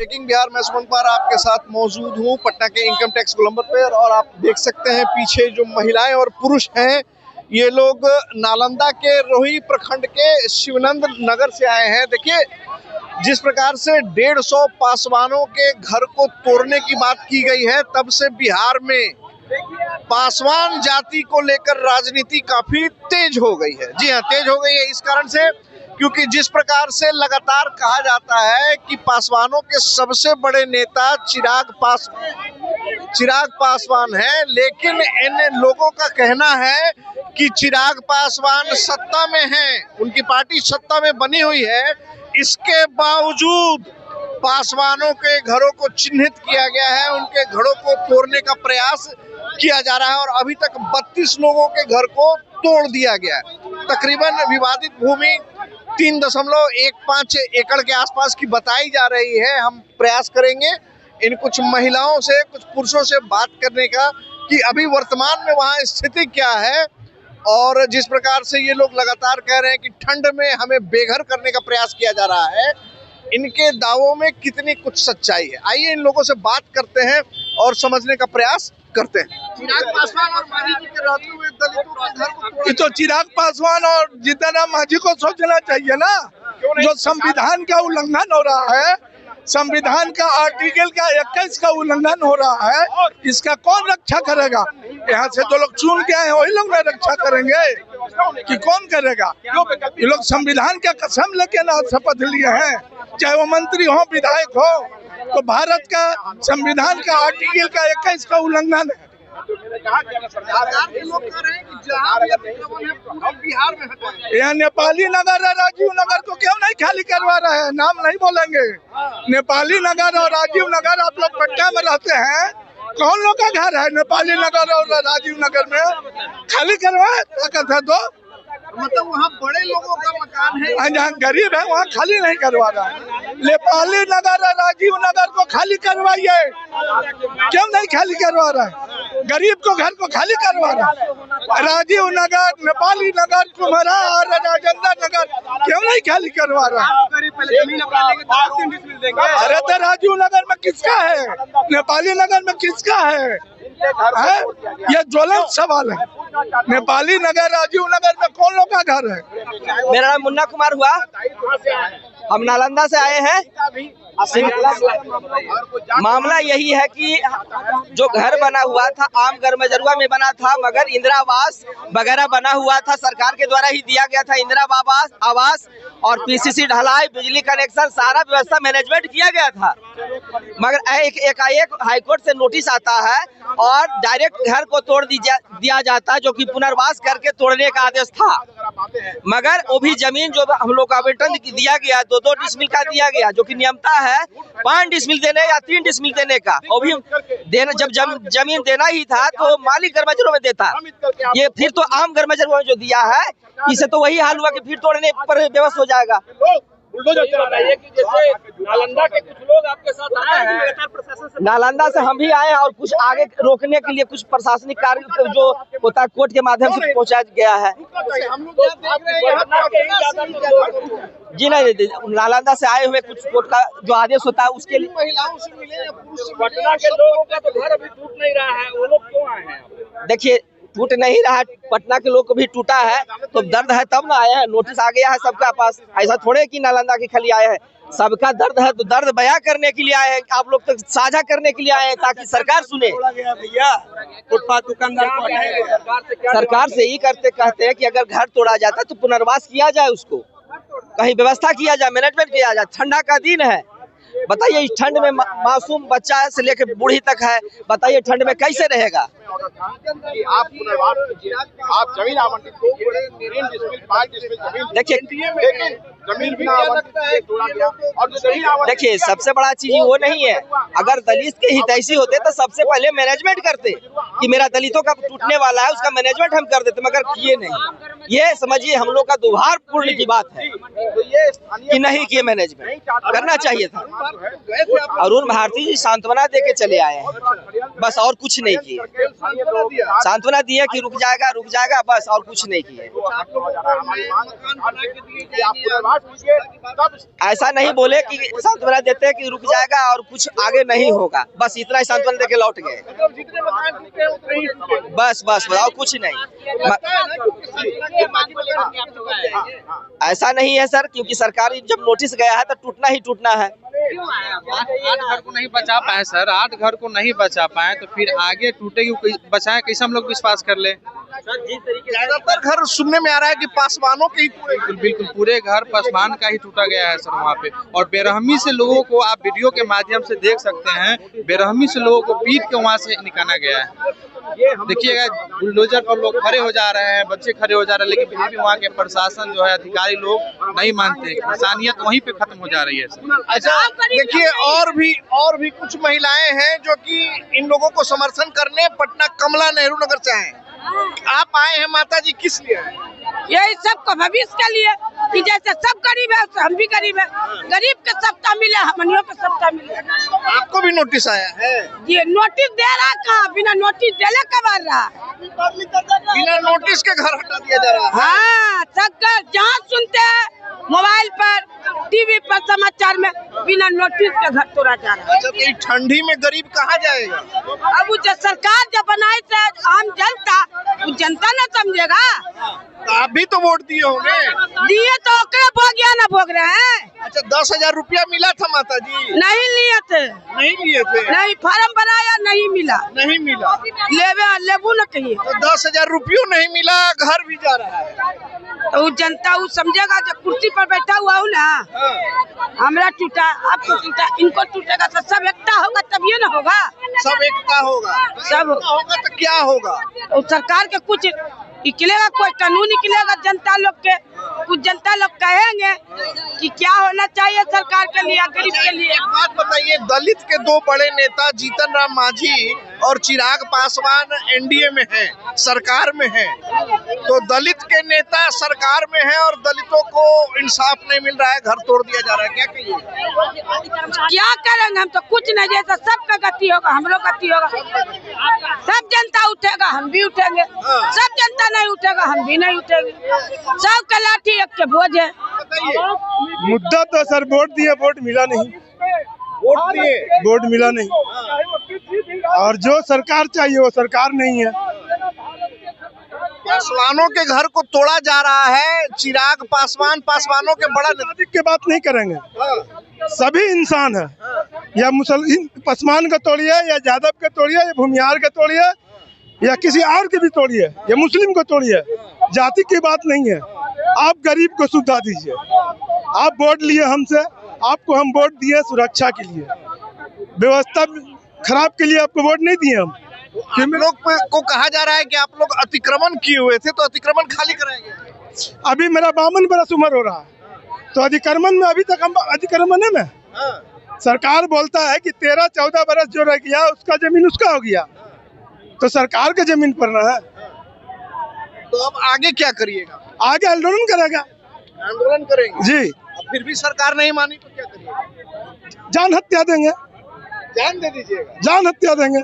Breaking Bihar में सुमन कुमार आपके साथ मौजूद हूँ पटना के इनकम टैक्स गोलंबर पे। और आप देख सकते हैं पीछे जो महिलाएं और पुरुष हैं, ये लोग नालंदा के रोही प्रखंड के शिवनंद नगर से आए हैं। देखिए जिस प्रकार से 150 पासवानों के घर को तोड़ने की बात की गई है, तब से बिहार में पासवान जाति को लेकर राजनीति काफी तेज हो गई है। जी हाँ, तेज हो गई है इस कारण से क्योंकि जिस प्रकार से लगातार कहा जाता है कि पासवानों के सबसे बड़े नेता चिराग पासवान हैं, लेकिन इन लोगों का कहना है कि चिराग पासवान सत्ता में हैं, उनकी पार्टी सत्ता में बनी हुई है, इसके बावजूद पासवानों के घरों को चिन्हित किया गया है, उनके घरों को तोड़ने का प्रयास किया जा रहा है और अभी तक 32 लोगों के घर को तोड़ दिया गया है। तकरीबन विवादित भूमि 3.15 एकड़ के आसपास की बताई जा रही है। हम प्रयास करेंगे इन कुछ महिलाओं से, कुछ पुरुषों से बात करने का कि अभी वर्तमान में वहाँ स्थिति क्या है और जिस प्रकार से ये लोग लगातार कह रहे हैं कि ठंड में हमें बेघर करने का प्रयास किया जा रहा है, इनके दावों में कितनी कुछ सच्चाई है। आइए इन लोगों से बात करते हैं और समझने का प्रयास करते हैं। चिराग पासवान और मांझी जी के रहते हुए दलितों के घर को ये तो चिराग पासवान और जीतनराम मांझी को सोचना चाहिए ना, जो संविधान का उल्लंघन हो रहा है, संविधान का आर्टिकल का 21 का उल्लंघन हो रहा है, इसका कौन रक्षा करेगा? यहाँ से तो लोग चुन के आए हैं, वही लोग ना रक्षा करेंगे कि कौन करेगा? ये लोग संविधान का कसम लेके ना शपथ लिए हैं, चाहे वो मंत्री हो, विधायक हो, तो भारत का संविधान का आर्टिकल का 21 का उल्लंघन है। यहाँ नेपाली नगर है, राजीव नगर को क्यों नहीं खाली करवा रहे हैं? नाम नहीं बोलेंगे। नेपाली नगर और राजीव नगर, आप लोग पटना में रहते हैं, कौन लोग का घर है नेपाली नगर और राजीव नगर में? खाली करवाए ताकत है तो मतलब वहाँ बड़े लोगों का मकान है, जहाँ गरीब है वहाँ खाली नहीं करवा रहा है। नेपाली नगर और राजीव नगर को खाली करवाइए, क्यों नहीं खाली करवा रहा है? गरीब को घर को खाली करवा रहा है। राजीव नगर, नेपाली नगर, कुम्हरा और राजेंद्र नगर क्यों नहीं खाली करवा रहा है? अरे तो राजीव नगर में किसका है, नेपाली नगर में किसका है? ये ज्वलंत सवाल है। नेपाली नगर, राजीव नगर में कौन लोग का घर है? मेरा नाम मुन्ना कुमार हुआ, हम नालंदा से आए हैं। मामला यही है कि जो घर बना हुआ था आम घर मजरुआ में बना था, मगर इंदिरा आवास वगैरह बना हुआ था, सरकार के द्वारा ही दिया गया था। इंदिरा आवास और पीसीसी ढलाई, बिजली कनेक्शन, सारा व्यवस्था मैनेजमेंट किया गया था, मगर एकाएक हाईकोर्ट से नोटिस आता है और डायरेक्ट घर को तोड़ दिया जाता है, जो कि पुनर्वास करके तोड़ने का आदेश था। मगर वो भी जमीन जो हम लोग को आवंटन दिया गया 2-2 डिसमिल का दिया गया, जो कि नियमता है 5 डिसमिल देने या 3 डिसमिल देने का। वो भी देना, जब जमीन देना ही था तो मालिक गर्मजरों में देता। ये फिर तो आम गर्मजरों में जो दिया है, इससे तो वही हाल हुआ कि फिर तोड़ने पर बेबस हो जाएगा। जैसे नालंदा के कुछ लोग आपके साथ आए हैं, नालंदा से हम भी आए हैं और कुछ आगे रोकने के लिए कुछ प्रशासनिक कार्य जो होता है कोर्ट के माध्यम से पहुंचाया गया है। जी नहीं, नालंदा से आए हुए कुछ कोर्ट का जो आदेश होता है उसके लिए महिलाओं से मिले। पटना के लोगों का तो घर अभी टूट नहीं रहा है, वो लोग क्यों आए हैं? देखिए, टूट नहीं रहा है, पटना के लोग को भी टूटा है तो दर्द है तब ना आए हैं। नोटिस आ गया है सबका पास, ऐसा थोड़े कि नालंदा के खाली आए हैं। सबका दर्द है तो दर्द बयां करने के लिए आए हैं, आप लोग तक साझा करने के लिए आए हैं ताकि सरकार सुने। फुटपाथ दुकानदार सरकार से ही कहते हैं कि अगर घर तोड़ा जाता है तो पुनर्वास किया जाए, उसको कहीं व्यवस्था किया जाए, मैनेजमेंट किया जाए। ठंडा का दिन है, बताइए इस ठंड में मासूम बच्चा से लेकर बूढ़ी तक है, बताइए ठंड में कैसे रहेगा? आप पुनर्वास कीजिए, आप जमीन आवंटित कीजिए, 3 डिसमिल 5 डिसमिल जमीन देखिए, जमीन बिना देखिए सबसे बड़ा चीज वो नहीं है। अगर दलित के हितैषी होते तो सबसे पहले मैनेजमेंट करते कि मेरा दलितों का टूटने वाला है, उसका मैनेजमेंट हम कर देते, मगर किए नहीं। ये समझिए हम लोग का दुर्भाग्यपूर्ण की बात है कि नहीं किए, मैनेजमेंट करना चाहिए था। अरुण भारती जी सांत्वना दे के चले आए हैं। बस और कुछ नहीं किए। सांत्वना दिए कि रुक जाएगा बस, और कुछ नहीं किए। ऐसा नहीं बोले कि सांत्वना देते हैं कि रुक जाएगा और कुछ आगे नहीं होगा, बस इतना ही सांत्वना देके लौट गए। बस और कुछ नहीं। ऐसा नहीं है सर, क्योंकि सरकार जब नोटिस गया है तो टूटना ही टूटना है। 8 घर को नहीं बचा पाए सर, 8 घर को नहीं बचा पाए तो फिर आगे टूटेगी, बचाए कैसे हम लोग विश्वास कर ले। ज्यादातर घर सुनने में आ रहा है कि पासवानों के ही बिल्कुल पूरे घर पासवान का ही टूटा गया है सर वहाँ पे। और बेरहमी से लोगों को आप वीडियो के माध्यम से देख सकते हैं, बेरहमी से लोगों को पीट के वहाँ से निकाला गया है। देखिएगा बुलडोजर पर लोग खड़े हो जा रहे हैं, बच्चे खड़े हो जा रहे हैं, लेकिन फिर भी वहाँ के प्रशासन जो है, अधिकारी लोग नहीं मानते। इंसानियत वहीं पे खत्म हो जा रही है सर। अच्छा देखिए, और भी कुछ महिलाएं हैं जो कि इन लोगों को समर्थन करने पटना कमला नेहरू नगर से आए। आप आए हैं माता जी किस लिए? यही सबको भविष्य के लिए कि जैसे सब गरीब है हम भी गरीब है, गरीब के सत्ता मिले, हमनियों को सत्ता मिले। आपको भी नोटिस आया है? ये नोटिस दे रहा कहाँ, बिना नोटिस देले कबार रहा, बिना नोटिस के घर हटा दिया जा रहा है। हाँ, सब जहाँ सुनते हैं मोबाइल पर, टीवी पर, समाचार में, बिना नोटिस के घर तोड़ा जा रहा है। जब ये ठंडी में गरीब कहाँ जाएगा? अब वो जो सरकार जब बनाई से आम जनता, वो जनता न समझेगा। तो आप भी तो वोट दिए होंगे। दिए तो ओकरे भोग या न भोग रहे हैं। अच्छा 10,000 रुपया मिला था माता जी? नहीं लिए थे, नहीं लिए थे? नहीं फार्म बनाया, नहीं मिला। नहीं मिला? लेबू न कहिए। तो 10,000 रुपया नहीं मिला, घर भी जा रहा है। तो वो जनता वो समझेगा, जब कुर्सी पर बैठा हुआ हूँ ना, हमरा टूटा, आपको टूटा, इनको टूटेगा तो सब एकता होगा, तभी ना होगा। सब एकता होगा, सब होगा तो क्या होगा? तो सरकार के कुछ निकलेगा, कोई कानून निकलेगा जनता लोग के, कुछ जनता लोग कहेंगे कि क्या होना चाहिए सरकार के लिए, गरीब के लिए। एक बात बताइए, दलित के दो बड़े नेता जीतन राम मांझी और चिराग पासवान एनडीए में हैं, सरकार में हैं, तो दलित के नेता सरकार में हैं और दलितों को इंसाफ नहीं मिल रहा है, घर तोड़ दिया जा रहा है, क्या कहिए? क्या करेंगे हम, तो कुछ नहीं, जैसा सबका गति होगा हम लोग गति होगा। सब जनता उठेगा हम भी उठेंगे, सब जनता नहीं उठेगा हम भी नहीं उठेंगे, सब का लाठी एक के बोझ है। मुद्दा तो सर वोट दिए, वोट मिला नहीं। वोट दिए, वोट मिला नहीं, और जो सरकार चाहिए वो सरकार नहीं है। पासवानों के घर को तोड़ा जा रहा है। चिराग पासवान पासवानों के बड़ा नेता की बात नहीं करेंगे, सभी इंसान है, या पासवान का तोड़िए, या यादव के तोड़िए, या भूमिहार के तोड़िए, या किसी और के भी तोड़िए, या मुस्लिम को तोड़िए, जाति की बात नहीं है। आप गरीब को सुविधा दीजिए। आप वोट लिए हमसे, आपको हम वोट दिए सुरक्षा के लिए, व्यवस्था खराब के लिए आपको वोट नहीं दिए हम। हम लोग को कहा जा रहा है कि आप लोग अतिक्रमण किए हुए थे, तो अतिक्रमण खाली कराएंगे। अभी मेरा 52 बरस उम्र हो रहा है, तो अतिक्रमण में अभी तक हम अतिक्रमण है में। सरकार बोलता है कि 13-14 बरस जो रह गया उसका जमीन उसका हो गया, तो सरकार के जमीन पर ना है। तो अब आगे क्या करिएगा? आगे आंदोलन करेगा। आंदोलन करेंगे जी। फिर भी सरकार नहीं मानी तो क्या करिएगा? जान हत्या देंगे। जान दे दीजिएगा? जान हत्या देंगे।